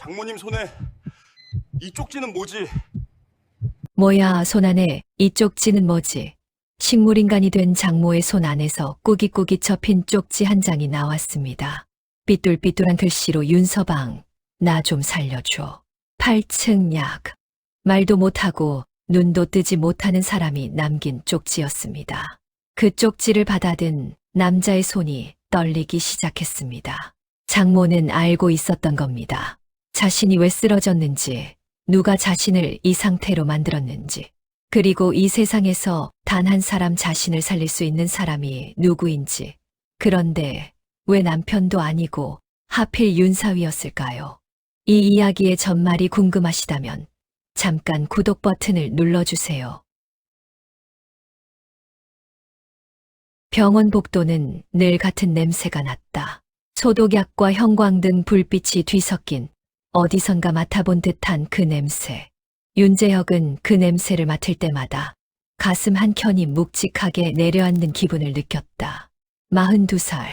장모님 손에 이 쪽지는 뭐지? 뭐야, 손 안에 이 쪽지는 뭐지? 식물인간이 된 장모의 손 안에서 꾸깃꾸깃 접힌 쪽지 한 장이 나왔습니다. 삐뚤삐뚤한 글씨로 윤서방, 나 좀 살려줘. 8층 약. 말도 못하고 눈도 뜨지 못하는 사람이 남긴 쪽지였습니다. 그 쪽지를 받아든 남자의 손이 떨리기 시작했습니다. 장모는 알고 있었던 겁니다. 자신이 왜 쓰러졌는지, 누가 자신을 이 상태로 만들었는지, 그리고 이 세상에서 단 한 사람 자신을 살릴 수 있는 사람이 누구인지, 그런데 왜 남편도 아니고 하필 윤사위였을까요? 이 이야기의 전말이 궁금하시다면 잠깐 구독 버튼을 눌러주세요. 병원 복도는 늘 같은 냄새가 났다. 소독약과 형광등 불빛이 뒤섞인 어디선가 맡아본 듯한 그 냄새. 윤재혁은 그 냄새를 맡을 때마다 가슴 한켠이 묵직하게 내려앉는 기분을 느꼈다. 42살.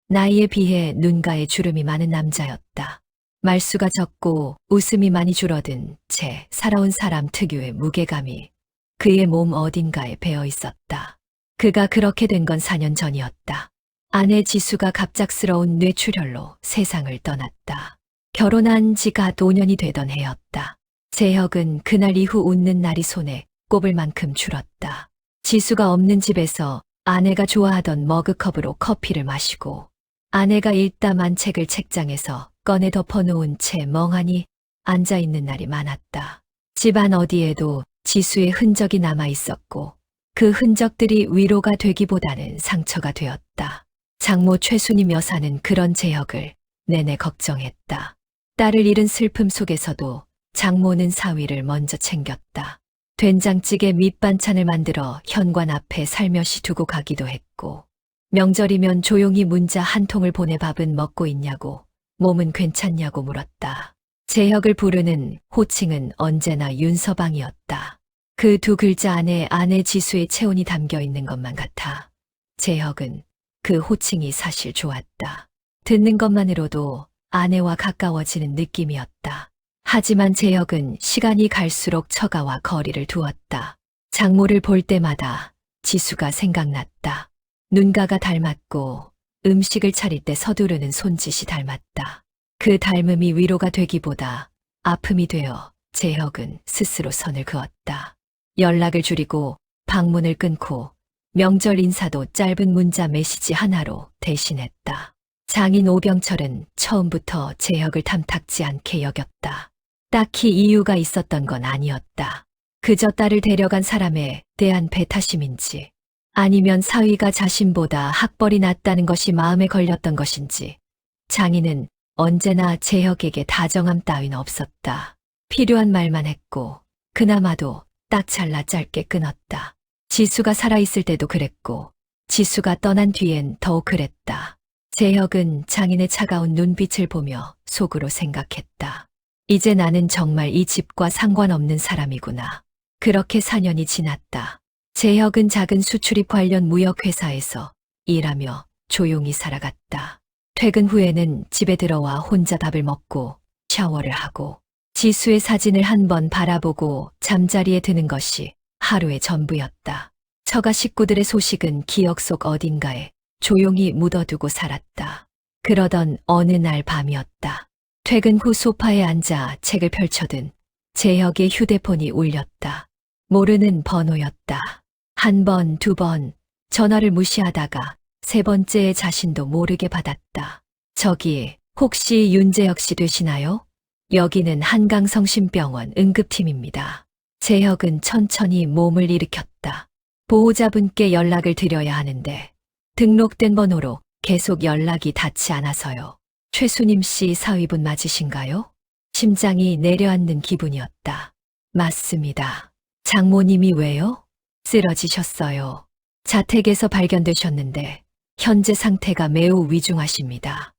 나이에 비해 눈가에 주름이 많은 남자였다. 말수가 적고 웃음이 많이 줄어든 채 살아온 사람 특유의 무게감이 그의 몸 어딘가에 배어 있었다. 그가 그렇게 된 건 4년 전이었다. 아내 지수가 갑작스러운 뇌출혈로 세상을 떠났다. 결혼한 지가 5년이 되던 해였다. 재혁은 그날 이후 웃는 날이 손에 꼽을 만큼 줄었다. 지수가 없는 집에서 아내가 좋아하던 머그컵으로 커피를 마시고 아내가 읽다만 책을 책장에서 꺼내 덮어놓은 채 멍하니 앉아있는 날이 많았다. 집안 어디에도 지수의 흔적이 남아 있었고 그 흔적들이 위로가 되기보다는 상처가 되었다. 장모 최순임 여사는 그런 재혁을 내내 걱정했다. 딸을 잃은 슬픔 속에서도 장모는 사위를 먼저 챙겼다. 된장찌개 밑반찬을 만들어 현관 앞에 살며시 두고 가기도 했고 명절이면 조용히 문자 한 통을 보내 밥은 먹고 있냐고 몸은 괜찮냐고 물었다. 재혁을 부르는 호칭은 언제나 윤서방이었다. 그 두 글자 안에 아내 지수의 체온이 담겨 있는 것만 같아 재혁은 그 호칭이 사실 좋았다. 듣는 것만으로도 아내와 가까워지는 느낌이었다. 하지만 재혁은 시간이 갈수록 처가와 거리를 두었다. 장모를 볼 때마다 지수가 생각났다. 눈가가 닮았고 음식을 차릴 때 서두르는 손짓이 닮았다. 그 닮음이 위로가 되기보다 아픔이 되어 재혁은 스스로 선을 그었다. 연락을 줄이고 방문을 끊고 명절 인사도 짧은 문자 메시지 하나로 대신했다. 장인 오병철은 처음부터 재혁을 탐탁지 않게 여겼다. 딱히 이유가 있었던 건 아니었다. 그저 딸을 데려간 사람에 대한 배타심인지 아니면 사위가 자신보다 학벌이 낮다는 것이 마음에 걸렸던 것인지 장인은 언제나 재혁에게 다정함 따윈 없었다. 필요한 말만 했고 그나마도 딱 잘라 짧게 끊었다. 지수가 살아있을 때도 그랬고 지수가 떠난 뒤엔 더욱 그랬다. 재혁은 장인의 차가운 눈빛을 보며 속으로 생각했다. 이제 나는 정말 이 집과 상관없는 사람이구나. 그렇게 4년이 지났다. 재혁은 작은 수출입 관련 무역회사에서 일하며 조용히 살아갔다. 퇴근 후에는 집에 들어와 혼자 밥을 먹고 샤워를 하고 지수의 사진을 한 번 바라보고 잠자리에 드는 것이 하루의 전부였다. 처가 식구들의 소식은 기억 속 어딘가에 조용히 묻어두고 살았다. 그러던 어느 날 밤이었다. 퇴근 후 소파에 앉아 책을 펼쳐든 재혁의 휴대폰이 울렸다. 모르는 번호였다. 한 번, 두 번 전화를 무시하다가 세 번째의 자신도 모르게 받았다. 저기 혹시 윤재혁 씨 되시나요? 여기는 한강성심병원 응급팀입니다. 재혁은 천천히 몸을 일으켰다. 보호자분께 연락을 드려야 하는데 등록된 번호로 계속 연락이 닿지 않아서요. 최순임 씨 사위분 맞으신가요? 심장이 내려앉는 기분이었다. 맞습니다. 장모님이 왜요? 쓰러지셨어요. 자택에서 발견되셨는데 현재 상태가 매우 위중하십니다.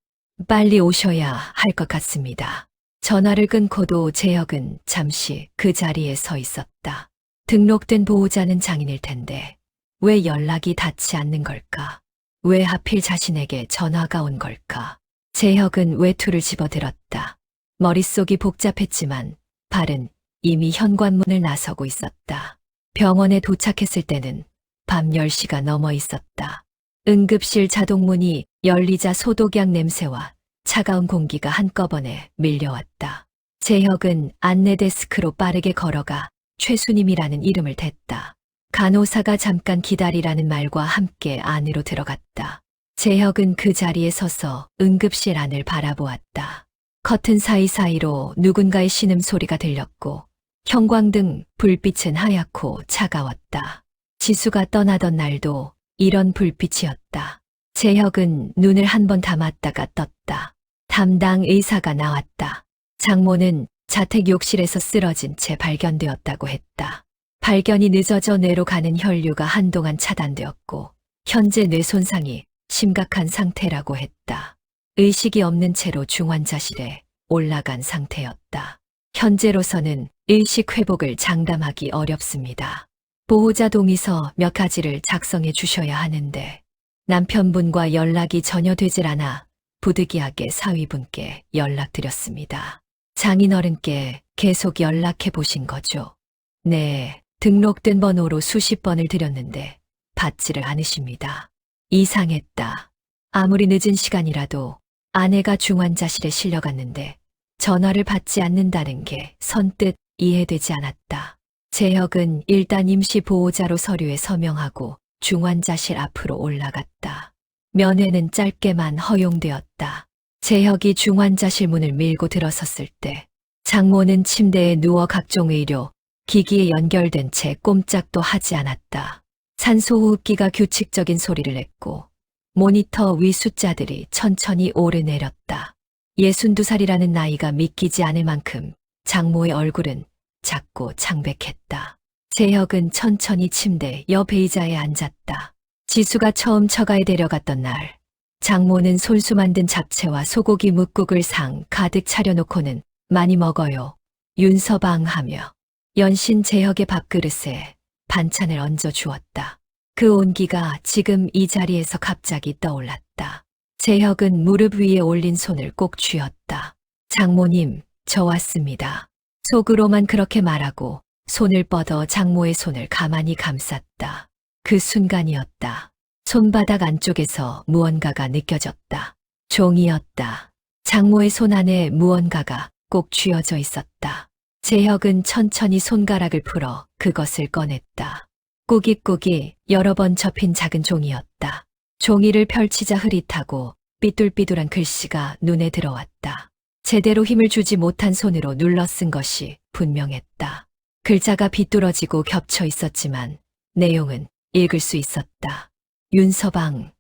빨리 오셔야 할 것 같습니다. 전화를 끊고도 재혁은 잠시 그 자리에 서 있었다. 등록된 보호자는 장인일 텐데 왜 연락이 닿지 않는 걸까? 왜 하필 자신에게 전화가 온 걸까? 재혁은 외투를 집어들었다. 머릿속이 복잡했지만 발은 이미 현관문을 나서고 있었다. 병원에 도착했을 때는 밤 10시가 넘어 있었다. 응급실 자동문이 열리자 소독약 냄새와 차가운 공기가 한꺼번에 밀려왔다. 재혁은 안내 데스크로 빠르게 걸어가 최수님이라는 이름을 댔다. 간호사가 잠깐 기다리라는 말과 함께 안으로 들어갔다. 재혁은 그 자리에 서서 응급실 안을 바라보았다. 커튼 사이사이로 누군가의 신음소리가 들렸고 형광등 불빛은 하얗고 차가웠다. 지수가 떠나던 날도 이런 불빛이었다. 재혁은 눈을 한 번 감았다가 떴다. 담당 의사가 나왔다. 장모는 자택 욕실에서 쓰러진 채 발견되었다고 했다. 발견이 늦어져 뇌로 가는 혈류가 한동안 차단되었고 현재 뇌 손상이 심각한 상태라고 했다. 의식이 없는 채로 중환자실에 올라간 상태였다. 현재로서는 의식 회복을 장담하기 어렵습니다. 보호자 동의서 몇 가지를 작성해 주셔야 하는데 남편분과 연락이 전혀 되질 않아 부득이하게 사위분께 연락드렸습니다. 장인어른께 계속 연락해 보신 거죠? 네, 등록된 번호로 수십 번을 드렸는데 받지를 않으십니다. 이상했다. 아무리 늦은 시간이라도 아내가 중환자실에 실려갔는데 전화를 받지 않는다는 게 선뜻 이해되지 않았다. 재혁은 일단 임시 보호자로 서류에 서명하고 중환자실 앞으로 올라갔다. 면회는 짧게만 허용되었다. 재혁이 중환자실 문을 밀고 들어섰을 때 장모는 침대에 누워 각종 의료, 기기에 연결된 채 꼼짝도 하지 않았다. 산소호흡기가 규칙적인 소리를 냈고 모니터 위 숫자들이 천천히 오르내렸다. 62살이라는 나이가 믿기지 않을 만큼 장모의 얼굴은 작고 창백했다. 재혁은 천천히 침대 옆 의자에 앉았다. 지수가 처음 처가에 데려갔던 날, 장모는 손수 만든 잡채와 소고기 뭇국을 상 가득 차려놓고는 많이 먹어요. 윤서방 하며 연신 재혁의 밥그릇에 반찬을 얹어 주었다. 그 온기가 지금 이 자리에서 갑자기 떠올랐다. 재혁은 무릎 위에 올린 손을 꼭 쥐었다. 장모님, 저 왔습니다. 속으로만 그렇게 말하고 손을 뻗어 장모의 손을 가만히 감쌌다. 그 순간이었다. 손바닥 안쪽에서 무언가가 느껴졌다. 종이었다. 장모의 손 안에 무언가가 꼭 쥐어져 있었다. 재혁은 천천히 손가락을 풀어 그것을 꺼냈다. 꾸깃꾸깃 여러 번 접힌 작은 종이였다. 종이를 펼치자 흐릿하고 삐뚤삐뚤한 글씨가 눈에 들어왔다. 제대로 힘을 주지 못한 손으로 눌러 쓴 것이 분명했다. 글자가 비뚤어지고 겹쳐 있었지만 내용은 읽을 수 있었다. 윤서방,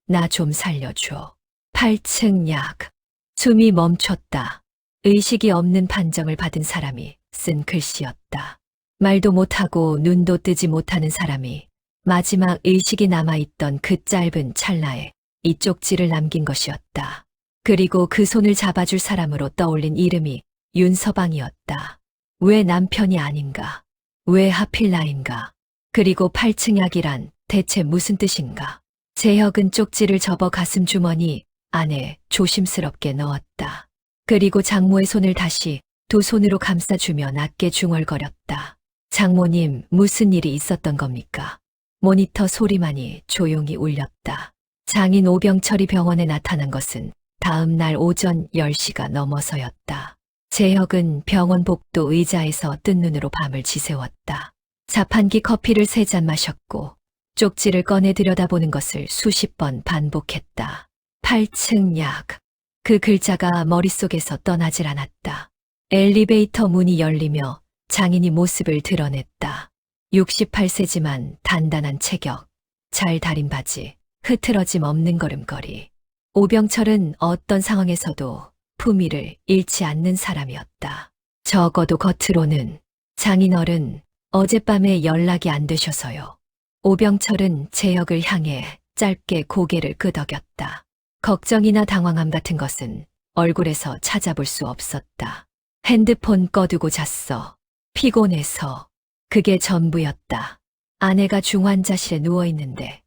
나 좀 살려줘. 8층 약. 숨이 멈췄다. 의식이 없는 판정을 받은 사람이 쓴 글씨였다. 말도 못하고 눈도 뜨지 못하는 사람이 마지막 의식이 남아있던 그 짧은 찰나에 이 쪽지를 남긴 것이었다. 그리고 그 손을 잡아줄 사람으로 떠올린 이름이 윤서방이었다. 왜 남편이 아닌가? 왜 하필 나인가? 그리고 8층 약이란 대체 무슨 뜻인가? 재혁은 쪽지를 접어 가슴 주머니 안에 조심스럽게 넣었다. 그리고 장모의 손을 다시 두 손으로 감싸주며 낮게 중얼거렸다. 장모님, 무슨 일이 있었던 겁니까? 모니터 소리만이 조용히 울렸다. 장인 오병철이 병원에 나타난 것은 다음 날 오전 10시가 넘어서였다. 재혁은 병원 복도 의자에서 뜬 눈으로 밤을 지새웠다. 자판기 커피를 3잔 마셨고 쪽지를 꺼내 들여다보는 것을 수십 번 반복했다. 8층 약. 그 글자가 머릿속에서 떠나질 않았다. 엘리베이터 문이 열리며 장인이 모습을 드러냈다. 68세지만 단단한 체격, 잘 다린 바지, 흐트러짐 없는 걸음걸이. 오병철은 어떤 상황에서도 품위를 잃지 않는 사람이었다. 적어도 겉으로는 장인어른, 어젯밤에 연락이 안 되셔서요. 오병철은 재혁을 향해 짧게 고개를 끄덕였다. 걱정이나 당황함 같은 것은 얼굴에서 찾아볼 수 없었다. 핸드폰 꺼두고 잤어. 피곤해서. 그게 전부였다. 아내가 중환자실에 누워있는데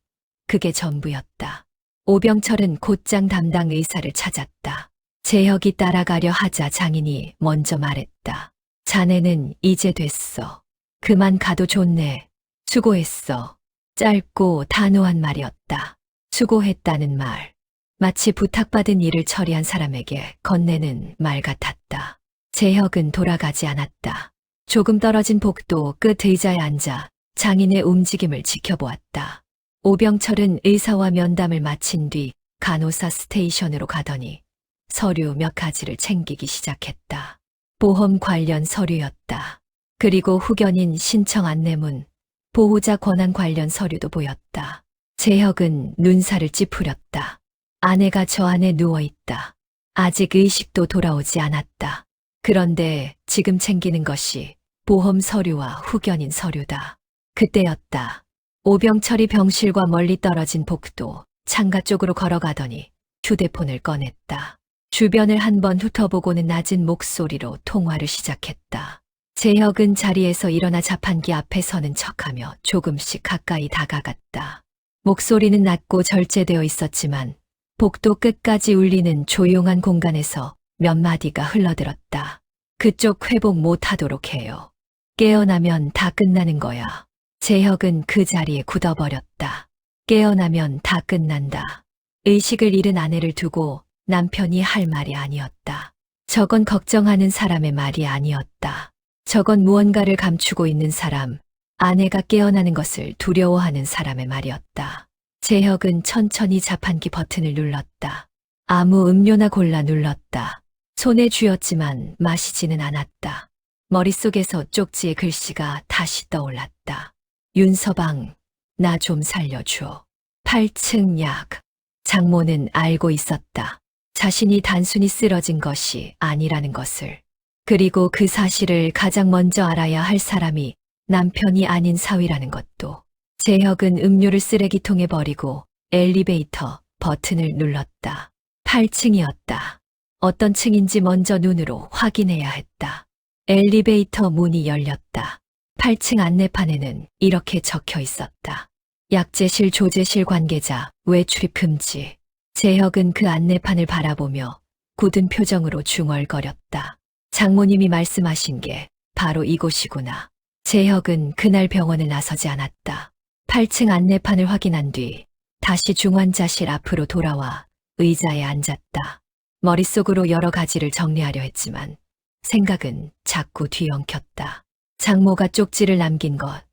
그게 전부였다. 오병철은 곧장 담당 의사를 찾았다. 재혁이 따라가려 하자 장인이 먼저 말했다. 자네는 이제 됐어. 그만 가도 좋네. 수고했어. 짧고 단호한 말이었다. 수고했다는 말. 마치 부탁받은 일을 처리한 사람에게 건네는 말 같았다. 재혁은 돌아가지 않았다. 조금 떨어진 복도 끝 의자에 앉아 장인의 움직임을 지켜보았다. 오병철은 의사와 면담을 마친 뒤 간호사 스테이션으로 가더니 서류 몇 가지를 챙기기 시작했다. 보험 관련 서류였다. 그리고 후견인 신청 안내문, 보호자 권한 관련 서류도 보였다. 재혁은 눈살을 찌푸렸다. 아내가 저 안에 누워있다. 아직 의식도 돌아오지 않았다. 그런데 지금 챙기는 것이 보험 서류와 후견인 서류다. 그때였다. 오병철이 병실과 멀리 떨어진 복도 창가 쪽으로 걸어가더니 휴대폰을 꺼냈다. 주변을 한번 훑어보고는 낮은 목소리로 통화를 시작했다. 재혁은 자리에서 일어나 자판기 앞에 서는 척하며 조금씩 가까이 다가갔다. 목소리는 낮고 절제되어 있었지만 복도 끝까지 울리는 조용한 공간에서 몇 마디가 흘러들었다. 그쪽 회복 못하도록 해요. 깨어나면 다 끝나는 거야. 재혁은 그 자리에 굳어버렸다. 깨어나면 다 끝난다. 의식을 잃은 아내를 두고 남편이 할 말이 아니었다. 저건 걱정하는 사람의 말이 아니었다. 저건 무언가를 감추고 있는 사람, 아내가 깨어나는 것을 두려워하는 사람의 말이었다. 재혁은 천천히 자판기 버튼을 눌렀다. 아무 음료나 골라 눌렀다. 손에 쥐었지만 마시지는 않았다. 머릿속에서 쪽지의 글씨가 다시 떠올랐다. 윤서방, 나 좀 살려줘. 8층 약. 장모는 알고 있었다. 자신이 단순히 쓰러진 것이 아니라는 것을. 그리고 그 사실을 가장 먼저 알아야 할 사람이 남편이 아닌 사위라는 것도. 재혁은 음료를 쓰레기통에 버리고 엘리베이터 버튼을 눌렀다. 8층이었다. 어떤 층인지 먼저 눈으로 확인해야 했다. 엘리베이터 문이 열렸다. 8층 안내판에는 이렇게 적혀 있었다. 약제실 조제실 관계자 외출입 금지. 재혁은 그 안내판을 바라보며 굳은 표정으로 중얼거렸다. 장모님이 말씀하신 게 바로 이곳이구나. 재혁은 그날 병원을 나서지 않았다. 8층 안내판을 확인한 뒤 다시 중환자실 앞으로 돌아와 의자에 앉았다. 머릿속으로 여러 가지를 정리하려 했지만 생각은 자꾸 뒤엉켰다. 장모가 쪽지를 남긴 것,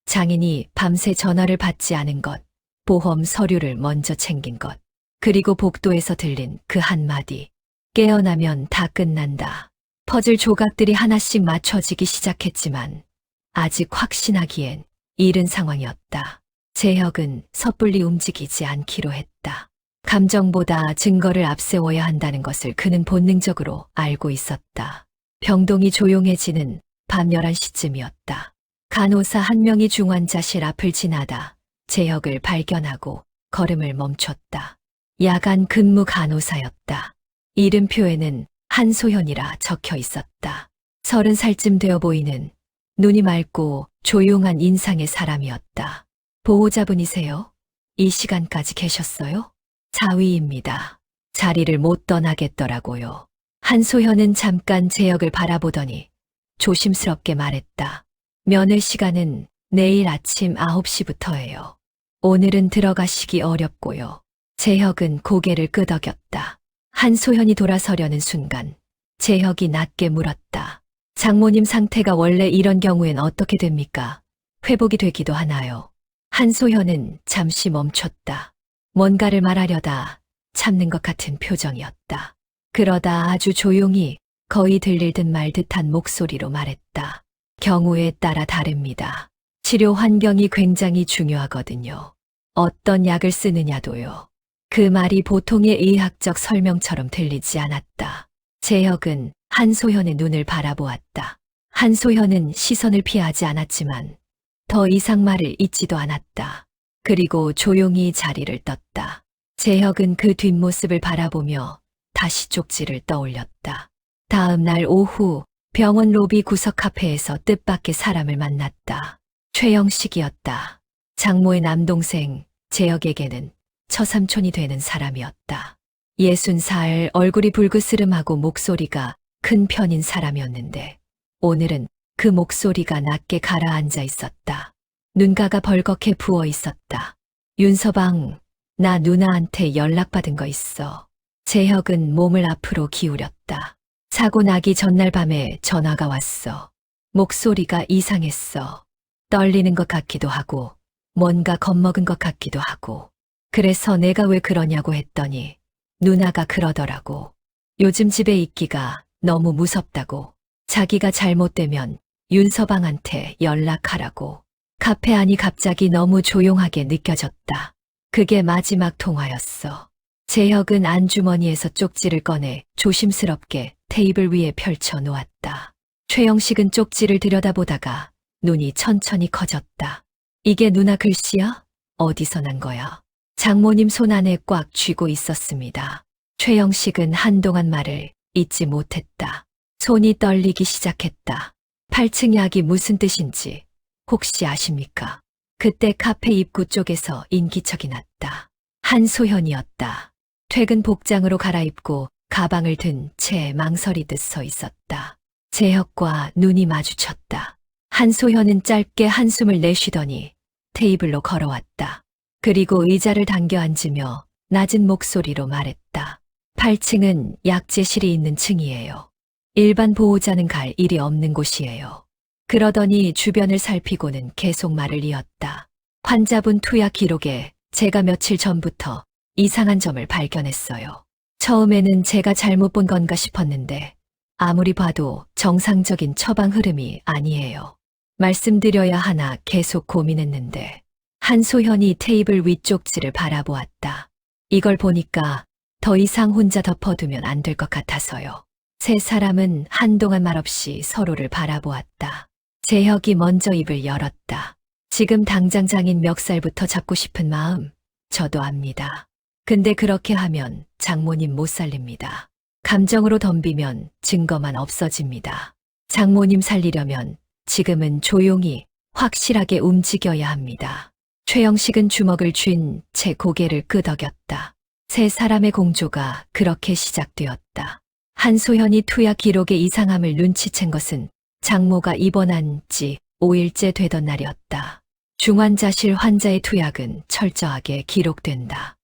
장인이 밤새 전화를 받지 않은 것, 보험 서류를 먼저 챙긴 것, 그리고 복도에서 들린 그 한마디. 깨어나면 다 끝난다. 퍼즐 조각들이 하나씩 맞춰지기 시작했지만 아직 확신하기엔 이른 상황이었다. 재혁은 섣불리 움직이지 않기로 했다. 감정보다 증거를 앞세워야 한다는 것을 그는 본능적으로 알고 있었다. 병동이 조용해지는 밤 11시쯤이었다. 간호사 한 명이 중환자실 앞을 지나다 재혁을 발견하고 걸음을 멈췄다. 야간 근무 간호사였다. 이름표에는 한소현이라 적혀 있었다. 30살쯤 되어 보이는 눈이 맑고 조용한 인상의 사람이었다. 보호자분이세요? 이 시간까지 계셨어요? 사위입니다. 자리를 못 떠나겠더라고요. 한소현은 잠깐 재혁을 바라보더니 조심스럽게 말했다. 면회 시간은 내일 아침 9시부터예요. 오늘은 들어가시기 어렵고요. 재혁은 고개를 끄덕였다. 한소현이 돌아서려는 순간 재혁이 낮게 물었다. 장모님 상태가 원래 이런 경우엔 어떻게 됩니까? 회복이 되기도 하나요? 한소현은 잠시 멈췄다. 뭔가를 말하려다 참는 것 같은 표정이었다. 그러다 아주 조용히 거의 들릴 듯 말 듯한 목소리로 말했다. 경우에 따라 다릅니다. 치료 환경이 굉장히 중요하거든요. 어떤 약을 쓰느냐도요. 그 말이 보통의 의학적 설명처럼 들리지 않았다. 재혁은 한소현의 눈을 바라보았다. 한소현은 시선을 피하지 않았지만 더 이상 말을 잇지도 않았다. 그리고 조용히 자리를 떴다. 재혁은 그 뒷모습을 바라보며 다시 쪽지를 떠올렸다. 다음 날 오후 병원 로비 구석 카페에서 뜻밖의 사람을 만났다. 최영식이었다. 장모의 남동생 재혁에게는 처삼촌이 되는 사람이었다. 60살, 얼굴이 불그스름하고 목소리가 큰 편인 사람이었는데 오늘은 그 목소리가 낮게 가라앉아 있었다. 눈가가 벌겋게 부어 있었다. 윤서방, 나 누나한테 연락받은 거 있어. 재혁은 몸을 앞으로 기울였다. 사고 나기 전날 밤에 전화가 왔어. 목소리가 이상했어. 떨리는 것 같기도 하고 뭔가 겁먹은 것 같기도 하고. 그래서 내가 왜 그러냐고 했더니 누나가 그러더라고. 요즘 집에 있기가 너무 무섭다고. 자기가 잘못되면 윤서방한테 연락하라고. 카페 안이 갑자기 너무 조용하게 느껴졌다. 그게 마지막 통화였어. 재혁은 안주머니에서 쪽지를 꺼내 조심스럽게 테이블 위에 펼쳐 놓았다. 최영식은 쪽지를 들여다보다가 눈이 천천히 커졌다. 이게 누나 글씨야? 어디서 난 거야? 장모님 손 안에 꽉 쥐고 있었습니다. 최영식은 한동안 말을 잇지 못했다. 손이 떨리기 시작했다. 8층 약이 무슨 뜻인지 혹시 아십니까? 그때 카페 입구 쪽에서 인기척이 났다. 한소현이었다. 퇴근 복장으로 갈아입고 가방을 든 채 망설이듯 서 있었다. 재혁과 눈이 마주쳤다. 한소현은 짧게 한숨을 내쉬더니 테이블로 걸어왔다. 그리고 의자를 당겨 앉으며 낮은 목소리로 말했다. 8층은 약제실이 있는 층이에요. 일반 보호자는 갈 일이 없는 곳이에요. 그러더니 주변을 살피고는 계속 말을 이었다. 환자분 투약 기록에 제가 며칠 전부터 이상한 점을 발견했어요. 처음에는 제가 잘못 본 건가 싶었는데 아무리 봐도 정상적인 처방 흐름이 아니에요. 말씀드려야 하나 계속 고민했는데 한소현이 테이블 위쪽지를 바라보았다. 이걸 보니까 더 이상 혼자 덮어두면 안 될 것 같아서요. 세 사람은 한동안 말없이 서로를 바라보았다. 재혁이 먼저 입을 열었다. 지금 당장 장인 멱살부터 잡고 싶은 마음 저도 압니다. 근데 그렇게 하면 장모님 못 살립니다. 감정으로 덤비면 증거만 없어집니다. 장모님 살리려면 지금은 조용히 확실하게 움직여야 합니다. 최영식은 주먹을 쥔 채 고개를 끄덕였다. 세 사람의 공조가 그렇게 시작되었다. 한소현이 투약 기록의 이상함을 눈치챈 것은 장모가 입원한 지 5일째 되던 날이었다. 중환자실 환자의 투약은 철저하게 기록된다.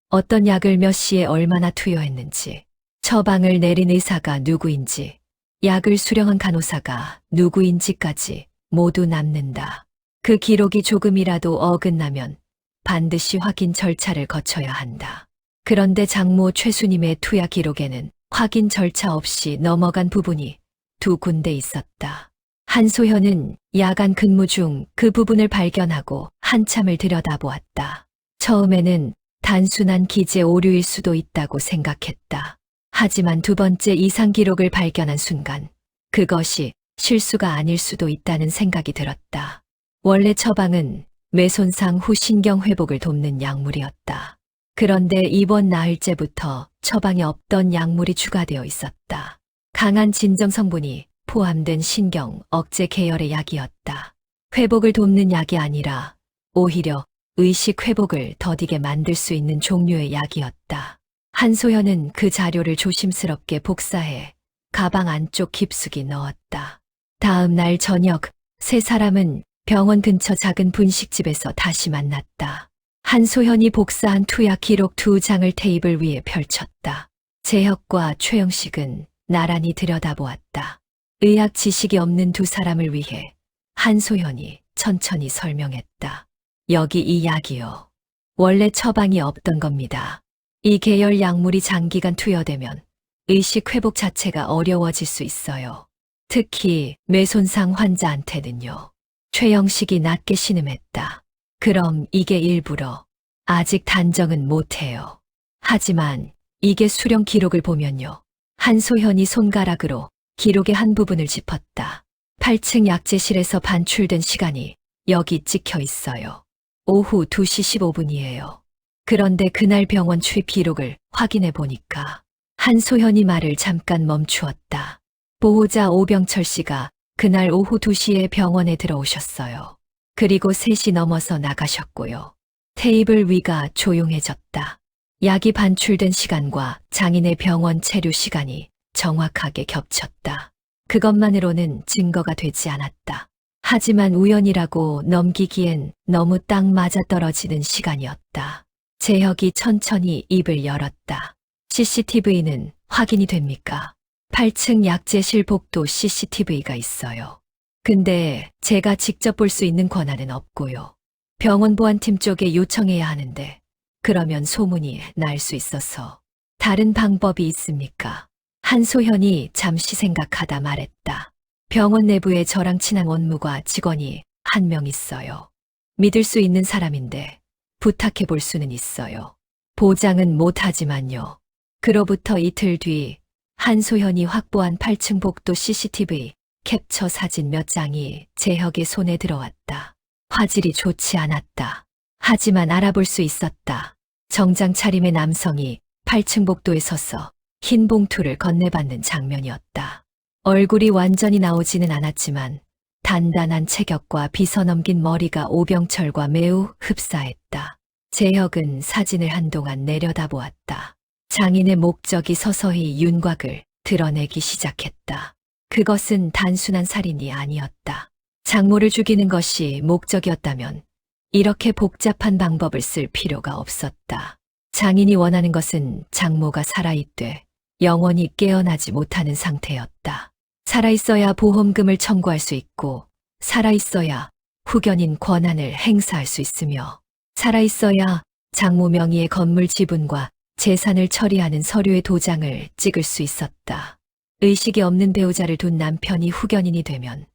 어떤 약을 몇 시에 얼마나 투여했는지, 처방을 내린 의사가 누구인지, 약을 수령한 간호사가 누구인지까지 모두 남는다. 그 기록이 조금이라도 어긋나면 반드시 확인 절차를 거쳐야 한다. 그런데 장모 최수님의 투약 기록에는 확인 절차 없이 넘어간 부분이 2군데 있었다. 한소현은 야간 근무 중 그 부분을 발견하고 한참을 들여다보았다. 처음에는 단순한 기재 오류일 수도 있다고 생각했다. 하지만 2번째 이상 기록을 발견한 순간 그것이 실수가 아닐 수도 있다는 생각이 들었다. 원래 처방은 뇌손상 후 신경 회복을 돕는 약물이었다. 그런데 이번 나흘째부터 처방에 없던 약물이 추가되어 있었다. 강한 진정 성분이 포함된 신경 억제 계열의 약이었다. 회복을 돕는 약이 아니라 오히려 의식 회복을 더디게 만들 수 있는 종류의 약이었다. 한소연은 그 자료를 조심스럽게 복사해 가방 안쪽 깊숙이 넣었다. 다음 날 저녁 세 사람은 병원 근처 작은 분식집에서 다시 만났다. 한소현이 복사한 투약 기록 2장을 테이블 위에 펼쳤다. 재혁과 최영식은 나란히 들여다보았다. 의학 지식이 없는 두 사람을 위해 한소현이 천천히 설명했다. 여기 이 약이요. 원래 처방이 없던 겁니다. 이 계열 약물이 장기간 투여되면 의식 회복 자체가 어려워질 수 있어요. 특히 뇌손상 환자한테는요. 최영식이 낮게 신음했다. 그럼 이게 일부러 아직 단정은 못해요. 하지만 이게 수령 기록을 보면요. 한소현이 손가락으로 기록의 한 부분을 짚었다. 8층 약제실에서 반출된 시간이 여기 찍혀 있어요. 오후 2시 15분이에요. 그런데 그날 병원 출입 기록을 확인해 보니까 한소현이 말을 잠깐 멈추었다. 보호자 오병철 씨가 그날 오후 2시에 병원에 들어오셨어요. 그리고 3시 넘어서 나가셨고요. 테이블 위가 조용해졌다. 약이 반출된 시간과 장인의 병원 체류 시간이 정확하게 겹쳤다. 그것만으로는 증거가 되지 않았다. 하지만 우연이라고 넘기기엔 너무 딱 맞아떨어지는 시간이었다. 재혁이 천천히 입을 열었다. CCTV는 확인이 됩니까? 8층 약재실 복도 CCTV가 있어요. 근데 제가 직접 볼 수 있는 권한은 없고요. 병원 보안팀 쪽에 요청해야 하는데 그러면 소문이 날 수 있어서 다른 방법이 있습니까? 한소현이 잠시 생각하다 말했다. 병원 내부에 저랑 친한 원무과 직원이 한 명 있어요. 믿을 수 있는 사람인데 부탁해 볼 수는 있어요. 보장은 못하지만요. 그로부터 이틀 뒤 한소현이 확보한 8층 복도 CCTV 캡처 사진 몇 장이 재혁의 손에 들어왔다. 화질이 좋지 않았다. 하지만 알아볼 수 있었다. 정장 차림의 남성이 8층 복도에 서서 흰 봉투를 건네받는 장면이었다. 얼굴이 완전히 나오지는 않았지만 단단한 체격과 빗어넘긴 머리가 오병철과 매우 흡사했다. 재혁은 사진을 한동안 내려다보았다. 장인의 목적이 서서히 윤곽을 드러내기 시작했다. 그것은 단순한 살인이 아니었다. 장모를 죽이는 것이 목적이었다면 이렇게 복잡한 방법을 쓸 필요가 없었다. 장인이 원하는 것은 장모가 살아있되 영원히 깨어나지 못하는 상태였다. 살아있어야 보험금을 청구할 수 있고 살아있어야 후견인 권한을 행사할 수 있으며 살아있어야 장모 명의의 건물 지분과 재산을 처리하는 서류의 도장을 찍을 수 있었다. 의식이 없는 배우자를 둔 남편이 후견인이 되면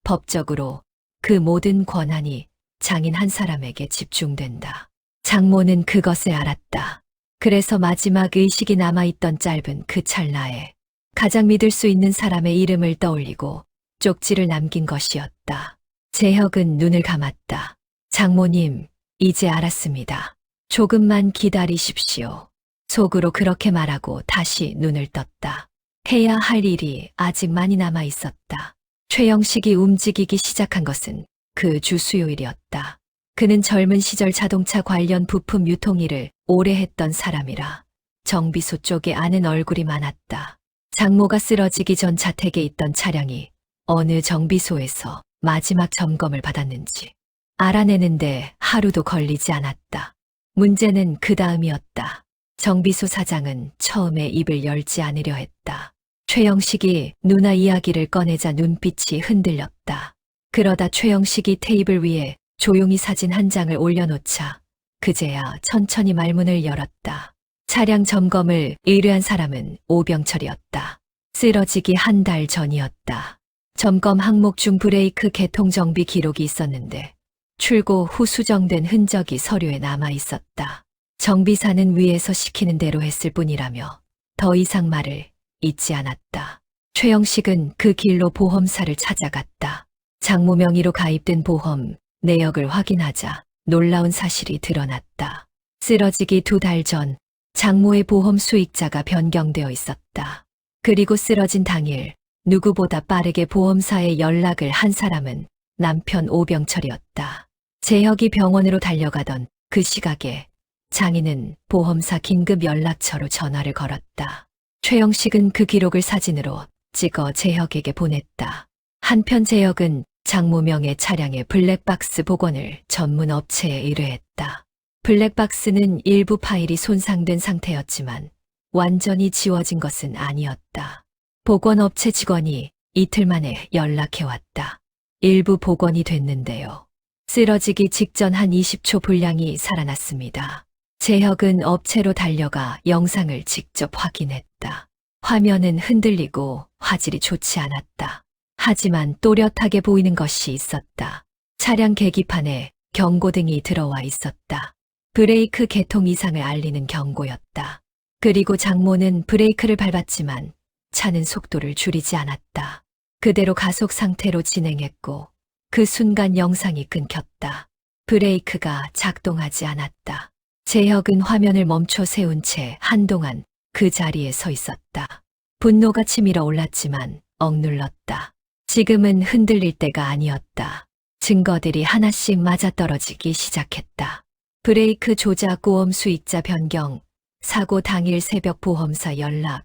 법적으로 그 모든 권한이 장인 한 사람에게 집중된다. 장모는 그것을 알았다. 그래서 마지막 의식이 남아있던 짧은 그 찰나에 가장 믿을 수 있는 사람의 이름을 떠올리고 쪽지를 남긴 것이었다. 재혁은 눈을 감았다. 장모님, 이제 알았습니다. 조금만 기다리십시오. 속으로 그렇게 말하고 다시 눈을 떴다. 해야 할 일이 아직 많이 남아 있었다. 최영식이 움직이기 시작한 것은 그 주 수요일이었다. 그는 젊은 시절 자동차 관련 부품 유통 일을 오래 했던 사람이라 정비소 쪽에 아는 얼굴이 많았다. 장모가 쓰러지기 전 자택에 있던 차량이 어느 정비소에서 마지막 점검을 받았는지 알아내는데 하루도 걸리지 않았다. 문제는 그 다음이었다. 정비소 사장은 처음에 입을 열지 않으려 했다. 최영식이 누나 이야기를 꺼내자 눈빛이 흔들렸다. 그러다 최영식이 테이블 위에 조용히 사진 한 장을 올려놓자 그제야 천천히 말문을 열었다. 차량 점검을 의뢰한 사람은 오병철이었다. 쓰러지기 한 달 전이었다. 점검 항목 중 브레이크 개통 정비 기록이 있었는데 출고 후 수정된 흔적이 서류에 남아 있었다. 정비사는 위에서 시키는 대로 했을 뿐이라며 더 이상 말을 잇지 않았다. 최영식은 그 길로 보험사를 찾아갔다. 장모 명의로 가입된 보험 내역을 확인하자 놀라운 사실이 드러났다. 쓰러지기 2달 전 장모의 보험 수익자가 변경되어 있었다. 그리고 쓰러진 당일 누구보다 빠르게 보험사에 연락을 한 사람은 남편 오병철이었다. 재혁이 병원으로 달려가던 그 시각에 장인은 보험사 긴급 연락처로 전화를 걸었다. 최영식은 그 기록을 사진으로 찍어 재혁에게 보냈다. 한편 재혁은 장모 명의 차량의 블랙박스 복원을 전문 업체에 의뢰했다. 블랙박스는 일부 파일이 손상된 상태였지만 완전히 지워진 것은 아니었다. 복원업체 직원이 이틀 만에 연락해왔다. 일부 복원이 됐는데요. 쓰러지기 직전 한 20초 분량이 살아났습니다. 재혁은 업체로 달려가 영상을 직접 확인했다. 화면은 흔들리고 화질이 좋지 않았다. 하지만 또렷하게 보이는 것이 있었다. 차량 계기판에 경고등이 들어와 있었다. 브레이크 개통 이상을 알리는 경고였다. 그리고 장모는 브레이크를 밟았지만 차는 속도를 줄이지 않았다. 그대로 가속 상태로 진행했고 그 순간 영상이 끊겼다. 브레이크가 작동하지 않았다. 재혁은 화면을 멈춰 세운 채 한동안 그 자리에 서 있었다. 분노가 치밀어 올랐지만 억눌렀다. 지금은 흔들릴 때가 아니었다. 증거들이 하나씩 맞아떨어지기 시작했다. 브레이크 조작 보험 수익자 변경, 사고 당일 새벽 보험사 연락,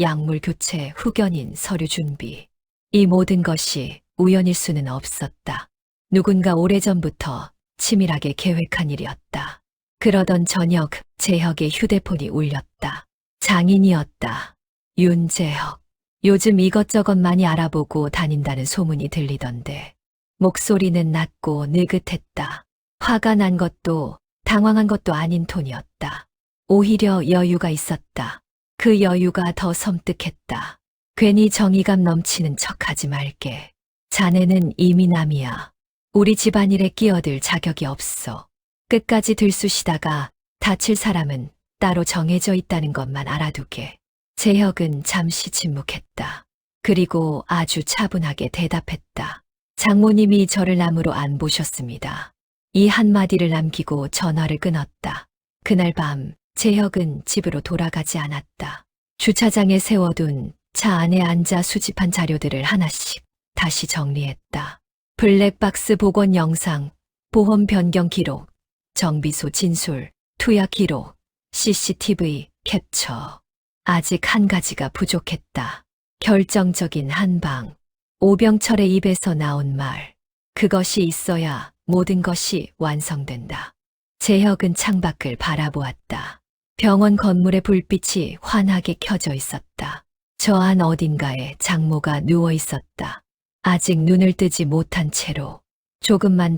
약물 교체, 후견인 서류 준비. 이 모든 것이 우연일 수는 없었다. 누군가 오래전부터 치밀하게 계획한 일이었다. 그러던 저녁, 재혁의 휴대폰이 울렸다. 장인이었다. 윤재혁. 요즘 이것저것 많이 알아보고 다닌다는 소문이 들리던데. 목소리는 낮고 느긋했다. 화가 난 것도 당황한 것도 아닌 톤이었다. 오히려 여유가 있었다. 그 여유가 더 섬뜩했다. 괜히 정의감 넘치는 척하지 말게. 자네는 이미 남이야. 우리 집안일에 끼어들 자격이 없어. 끝까지 들쑤시다가 다칠 사람은 따로 정해져 있다는 것만 알아두게. 재혁은 잠시 침묵했다. 그리고 아주 차분하게 대답했다. 장모님이 저를 남으로 안 보셨습니다. 이 한마디를 남기고 전화를 끊었다. 그날 밤 재혁은 집으로 돌아가지 않았다. 주차장에 세워둔 차 안에 앉아 수집한 자료들을 하나씩 다시 정리했다. 블랙박스 복원 영상, 보험 변경 기록, 정비소 진술, 투약 기록, CCTV 캡처. 아직 한 가지가 부족했다. 결정적인 한 방. 오병철의 입에서 나온 말. 그것이 있어야 모든 것이 완성된다. 재혁은 창밖을 바라보았다. 병원 건물의 불빛이 환하게 켜져 있었다. 저 안 어딘가에 장모가 누워 있었다. 아직 눈을 뜨지 못한 채로 조금만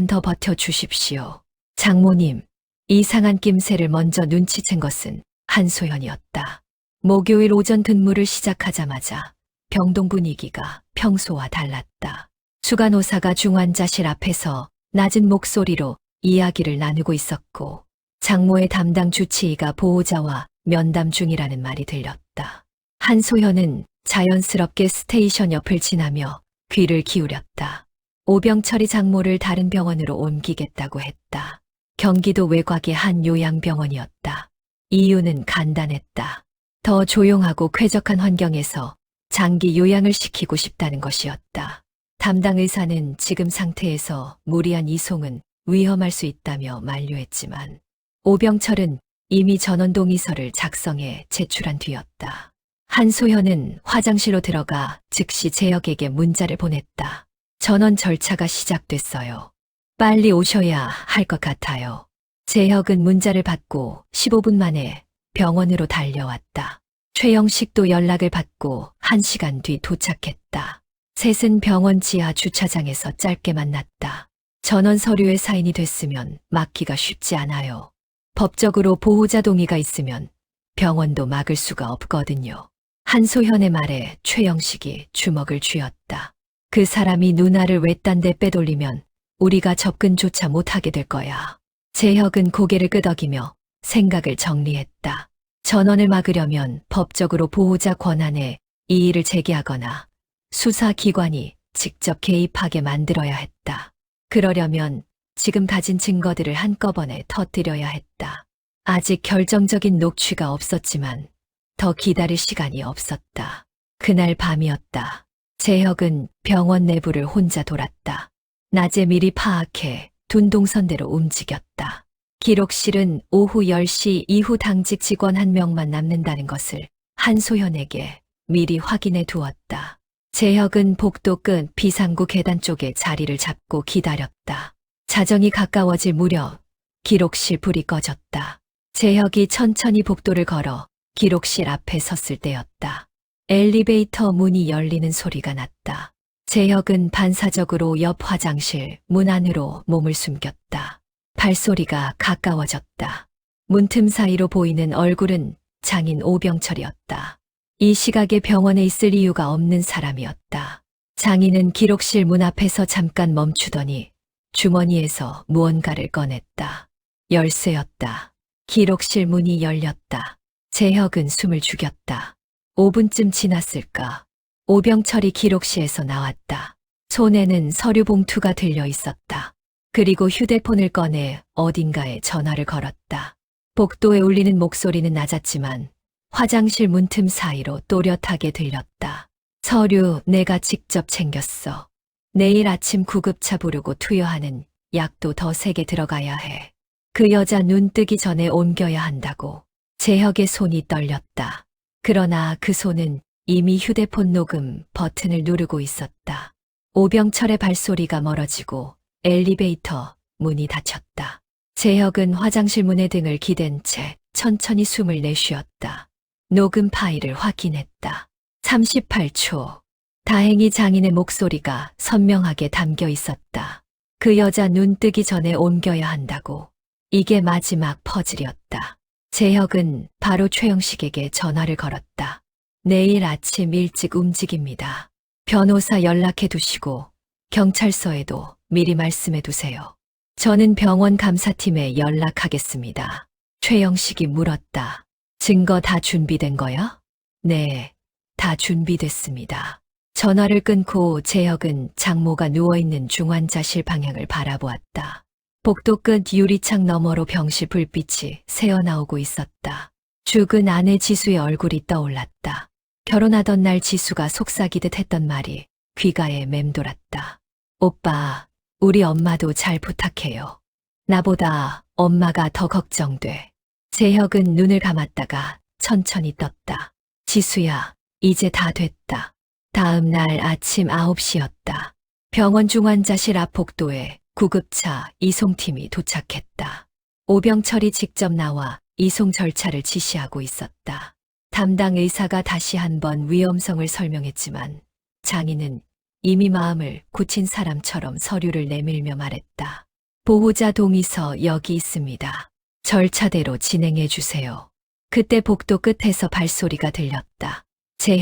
더 버텨주십시오. 장모님, 이상한 낌새를 먼저 눈치챈 것은 한소연이었다. 목요일 오전 근무를 시작하자마자 병동 분위기가 평소와 달랐다. 수간호사가 중환자실 앞에서 낮은 목소리로 이야기를 나누고 있었고 장모의 담당 주치의가 보호자와 면담 중이라는 말이 들렸다. 한소연은 자연스럽게 스테이션 옆을 지나며 귀를 기울였다. 오병철이 장모를 다른 병원으로 옮기겠다고 했다. 경기도 외곽의 한 요양병원이었다. 이유는 간단했다. 더 조용하고 쾌적한 환경에서 장기 요양을 시키고 싶다는 것이었다. 담당 의사는 지금 상태에서 무리한 이송은 위험할 수 있다며 만류했지만 오병철은 이미 전원 동의서를 작성해 제출한 뒤였다. 한소연은 화장실로 들어가 즉시 재혁에게 문자를 보냈다. 전원 절차가 시작됐어요. 빨리 오셔야 할 것 같아요. 재혁은 문자를 받고 15분 만에 병원으로 달려왔다. 최영식도 연락을 받고 1시간 뒤 도착했다. 셋은 병원 지하 주차장에서 짧게 만났다. 전원 서류에 사인이 됐으면 막기가 쉽지 않아요. 법적으로 보호자 동의가 있으면 병원도 막을 수가 없거든요. 한소현의 말에 최영식이 주먹을 쥐었다. 그 사람이 누나를 외딴 데 빼돌리면 우리가 접근조차 못하게 될 거야. 재혁은 고개를 끄덕이며 생각을 정리했다. 전원을 막으려면 법적으로 보호자 권한에 이의를 제기하거나 수사기관이 직접 개입하게 만들어야 했다. 그러려면 지금 가진 증거들을 한꺼번에 터뜨려야 했다. 아직 결정적인 녹취가 없었지만 더 기다릴 시간이 없었다. 그날 밤이었다. 재혁은 병원 내부를 혼자 돌았다. 낮에 미리 파악해 둔 동선대로 움직였다. 기록실은 오후 10시 이후 당직 직원 한 명만 남는다는 것을 한소연에게 미리 확인해 두었다. 재혁은 복도 끝 비상구 계단 쪽에 자리를 잡고 기다렸다. 자정이 가까워질 무렵 기록실 불이 꺼졌다. 재혁이 천천히 복도를 걸어 기록실 앞에 섰을 때였다. 엘리베이터 문이 열리는 소리가 났다. 재혁은 반사적으로 옆 화장실 문 안으로 몸을 숨겼다. 발소리가 가까워졌다. 문틈 사이로 보이는 얼굴은 장인 오병철이었다. 이 시각에 병원에 있을 이유가 없는 사람이었다. 장인은 기록실 문 앞에서 잠깐 멈추더니 주머니에서 무언가를 꺼냈다. 열쇠였다. 기록실 문이 열렸다. 재혁은 숨을 죽였다. 5분쯤 지났을까. 오병철이 기록실에서 나왔다. 손에는 서류 봉투가 들려 있었다. 그리고 휴대폰을 꺼내 어딘가에 전화를 걸었다. 복도에 울리는 목소리는 낮았지만 화장실 문틈 사이로 또렷하게 들렸다. 서류 내가 직접 챙겼어. 내일 아침 구급차 부르고 투여하는 약도 더 세게 들어가야 해. 그 여자 눈 뜨기 전에 옮겨야 한다고. 재혁의 손이 떨렸다. 그러나 그 손은 이미 휴대폰 녹음 버튼을 누르고 있었다. 오병철의 발소리가 멀어지고 엘리베이터 문이 닫혔다. 재혁은 화장실 문에 등을 기댄 채 천천히 숨을 내쉬었다. 녹음 파일을 확인했다. 38초. 다행히 장인의 목소리가 선명하게 담겨 있었다. 그 여자 눈 뜨기 전에 옮겨야 한다고. 이게 마지막 퍼즐이었다. 재혁은 바로 최영식에게 전화를 걸었다. 내일 아침 일찍 움직입니다. 변호사 연락해 두시고 경찰서에도 미리 말씀해 두세요. 저는 병원 감사팀에 연락하겠습니다. 최영식이 물었다. 증거 다 준비된 거야? 네, 다 준비됐습니다. 전화를 끊고 재혁은 장모가 누워있는 중환자실 방향을 바라보았다. 복도 끝 유리창 너머로 병실 불빛이 새어나오고 있었다. 죽은 아내 지수의 얼굴이 떠올랐다. 결혼하던 날 지수가 속삭이듯 했던 말이 귀가에 맴돌았다. 오빠, 우리 엄마도 잘 부탁해요. 나보다 엄마가 더 걱정돼. 재혁은 눈을 감았다가 천천히 떴다. 지수야, 이제 다 됐다. 다음 날 아침 9시였다. 병원 중환자실 앞 복도에 구급차 이송팀이 도착했다. 오병철이 직접 나와 이송 절차를 지시하고 있었다. 담당 의사가 다시 한번 위험성을 설명했지만 장인은 이미 마음을 굳힌 사람처럼 서류를 내밀며 말했다. 보호자 동의서 여기 있습니다. 절차대로 진행해 주세요. 그때 복도 끝에서 발소리가 들렸다.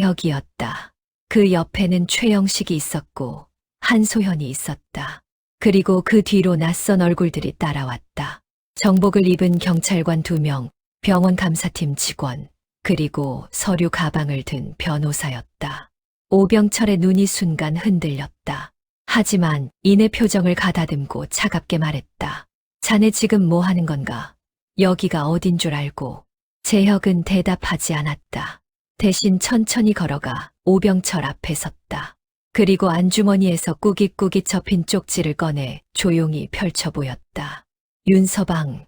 재혁이었다. 그 옆에는 최영식이 있었고 한소현이 있었다. 그리고 그 뒤로 낯선 얼굴들이 따라왔다. 정복을 입은 경찰관 2명, 병원 감사팀 직원, 그리고 서류 가방을 든 변호사였다. 오병철의 눈이 순간 흔들렸다. 하지만 이내 표정을 가다듬고 차갑게 말했다. 자네 지금 뭐 하는 건가? 여기가 어딘 줄 알고. 재혁은 대답하지 않았다. 대신 천천히 걸어가 오병철 앞에 섰다. 그리고 안주머니에서 꾸깃꾸깃 접힌 쪽지를 꺼내 조용히 펼쳐 보였다. 윤서방,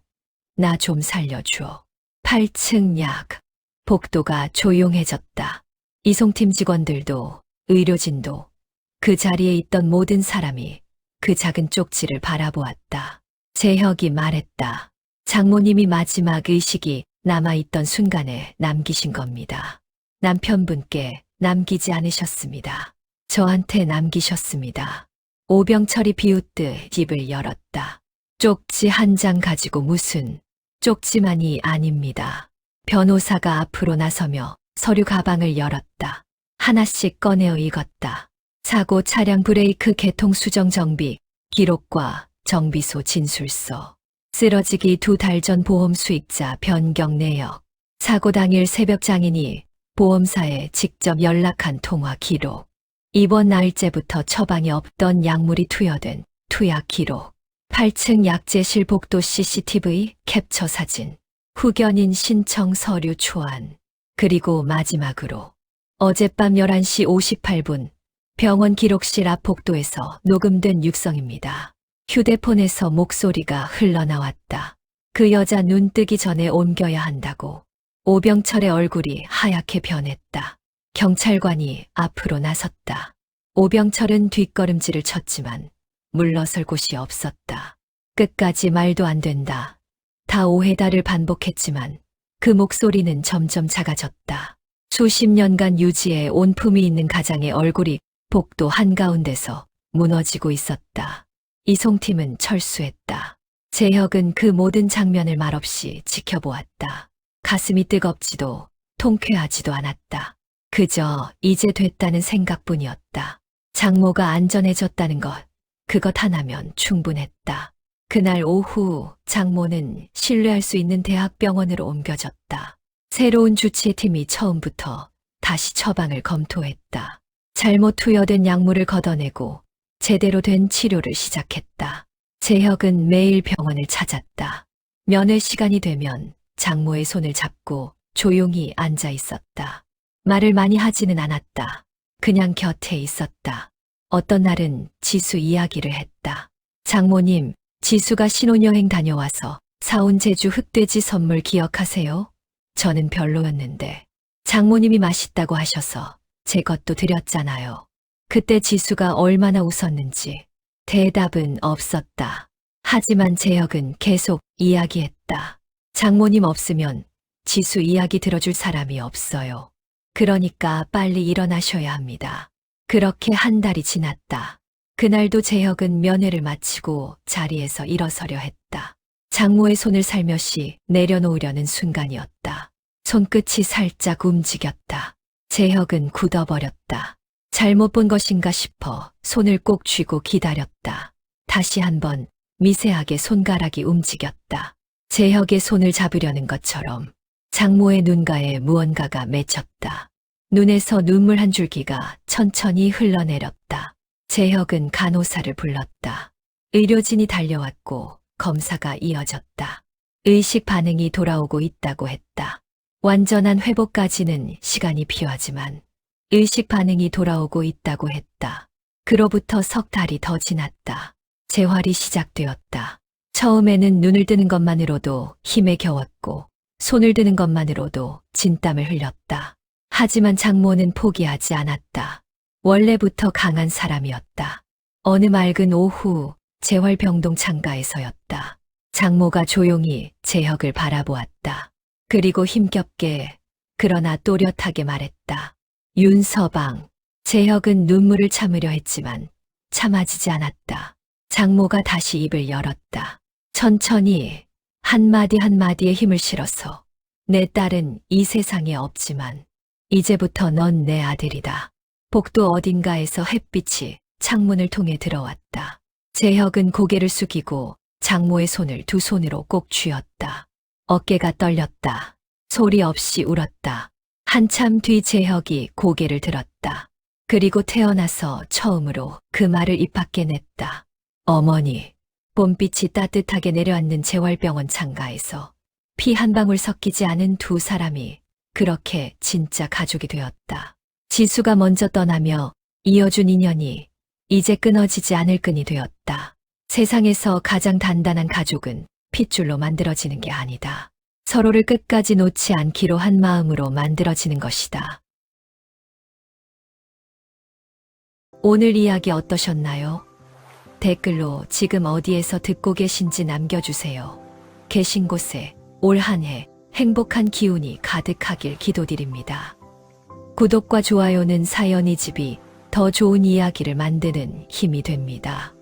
나 좀 살려줘. 8층 약. 복도가 조용해졌다. 이송팀 직원들도, 의료진도, 그 자리에 있던 모든 사람이 그 작은 쪽지를 바라보았다. 재혁이 말했다. 장모님이 마지막 의식이 남아있던 순간에 남기신 겁니다. 남편분께 남기지 않으셨습니다. 저한테 남기셨습니다. 오병철이 비웃듯 입을 열었다. 쪽지 한 장 가지고 무슨 쪽지만이 아닙니다. 변호사가 앞으로 나서며 서류 가방을 열었다. 하나씩 꺼내어 읽었다. 사고 차량 브레이크 개통 수정 정비, 기록과 정비소 진술서. 쓰러지기 2달 전 보험 수익자 변경 내역. 사고 당일 새벽 장인이 보험사에 직접 연락한 통화 기록. 입원 날짜부터 처방이 없던 약물이 투여된 투약 기록. 8층 약제실 복도 CCTV 캡처 사진. 후견인 신청 서류 초안. 그리고 마지막으로 어젯밤 11시 58분 병원 기록실 앞 복도에서 녹음된 육성입니다. 휴대폰에서 목소리가 흘러나왔다. 그 여자 눈 뜨기 전에 옮겨야 한다고. 오병철의 얼굴이 하얗게 변했다. 경찰관이 앞으로 나섰다. 오병철은 뒷걸음질을 쳤지만 물러설 곳이 없었다. 끝까지 말도 안 된다. 다 오해다를 반복했지만 그 목소리는 점점 작아졌다. 수십 년간 유지해 온 품이 있는 가장의 얼굴이 복도 한가운데서 무너지고 있었다. 이송팀은 철수했다. 재혁은 그 모든 장면을 말없이 지켜보았다. 가슴이 뜨겁지도 통쾌하지도 않았다. 그저 이제 됐다는 생각뿐이었다. 장모가 안전해졌다는 것, 그것 하나면 충분했다. 그날 오후 장모는 신뢰할 수 있는 대학병원으로 옮겨졌다. 새로운 주치의팀이 처음부터 다시 처방을 검토했다. 잘못 투여된 약물을 걷어내고 제대로 된 치료를 시작했다. 재혁은 매일 병원을 찾았다. 면회 시간이 되면 장모의 손을 잡고 조용히 앉아 있었다. 말을 많이 하지는 않았다. 그냥 곁에 있었다. 어떤 날은 지수 이야기를 했다. 장모님, 지수가 신혼여행 다녀와서 사온 제주 흑돼지 선물 기억하세요? 저는 별로였는데 장모님이 맛있다고 하셔서 제 것도 드렸잖아요. 그때 지수가 얼마나 웃었는지. 대답은 없었다. 하지만 재혁은 계속 이야기했다. 장모님 없으면 지수 이야기 들어줄 사람이 없어요. 그러니까 빨리 일어나셔야 합니다. 그렇게 한 달이 지났다. 그날도 재혁은 면회를 마치고 자리에서 일어서려 했다. 장모의 손을 살며시 내려놓으려는 순간이었다. 손끝이 살짝 움직였다. 재혁은 굳어버렸다. 잘못 본 것인가 싶어 손을 꼭 쥐고 기다렸다. 다시 한번 미세하게 손가락이 움직였다. 재혁의 손을 잡으려는 것처럼 장모의 눈가에 무언가가 맺혔다. 눈에서 눈물 한 줄기가 천천히 흘러내렸다. 재혁은 간호사를 불렀다. 의료진이 달려왔고 검사가 이어졌다. 의식 반응이 돌아오고 있다고 했다. 완전한 회복까지는 시간이 필요하지만 의식 반응이 돌아오고 있다고 했다. 그로부터 석 달이 더 지났다. 재활이 시작되었다. 처음에는 눈을 뜨는 것만으로도 힘에 겨웠고 손을 드는 것만으로도 진땀을 흘렸다. 하지만 장모는 포기하지 않았다. 원래부터 강한 사람이었다. 어느 맑은 오후 재활병동 창가에서였다. 장모가 조용히 재혁을 바라보았다. 그리고 힘겹게 그러나 또렷하게 말했다. 윤서방. 재혁은 눈물을 참으려 했지만 참아지지 않았다. 장모가 다시 입을 열었다. 천천히 한마디 한마디에 힘을 실어서 내 딸은 이 세상에 없지만 이제부터 넌 내 아들이다. 복도 어딘가에서 햇빛이 창문을 통해 들어왔다. 재혁은 고개를 숙이고 장모의 손을 두 손으로 꼭 쥐었다. 어깨가 떨렸다. 소리 없이 울었다. 한참 뒤 재혁이 고개를 들었다. 그리고 태어나서 처음으로 그 말을 입 밖에 냈다. 어머니. 봄빛이 따뜻하게 내려앉는 재활병원 창가에서 피 한 방울 섞이지 않은 두 사람이 그렇게 진짜 가족이 되었다. 지수가 먼저 떠나며 이어준 인연이 이제 끊어지지 않을 끈이 되었다. 세상에서 가장 단단한 가족은 핏줄로 만들어지는 게 아니다. 서로를 끝까지 놓지 않기로 한 마음으로 만들어지는 것이다. 오늘 이야기 어떠셨나요? 댓글로 지금 어디에서 듣고 계신지 남겨주세요. 계신 곳에 올 한 해 행복한 기운이 가득하길 기도드립니다. 구독과 좋아요는 사연이 집이 더 좋은 이야기를 만드는 힘이 됩니다.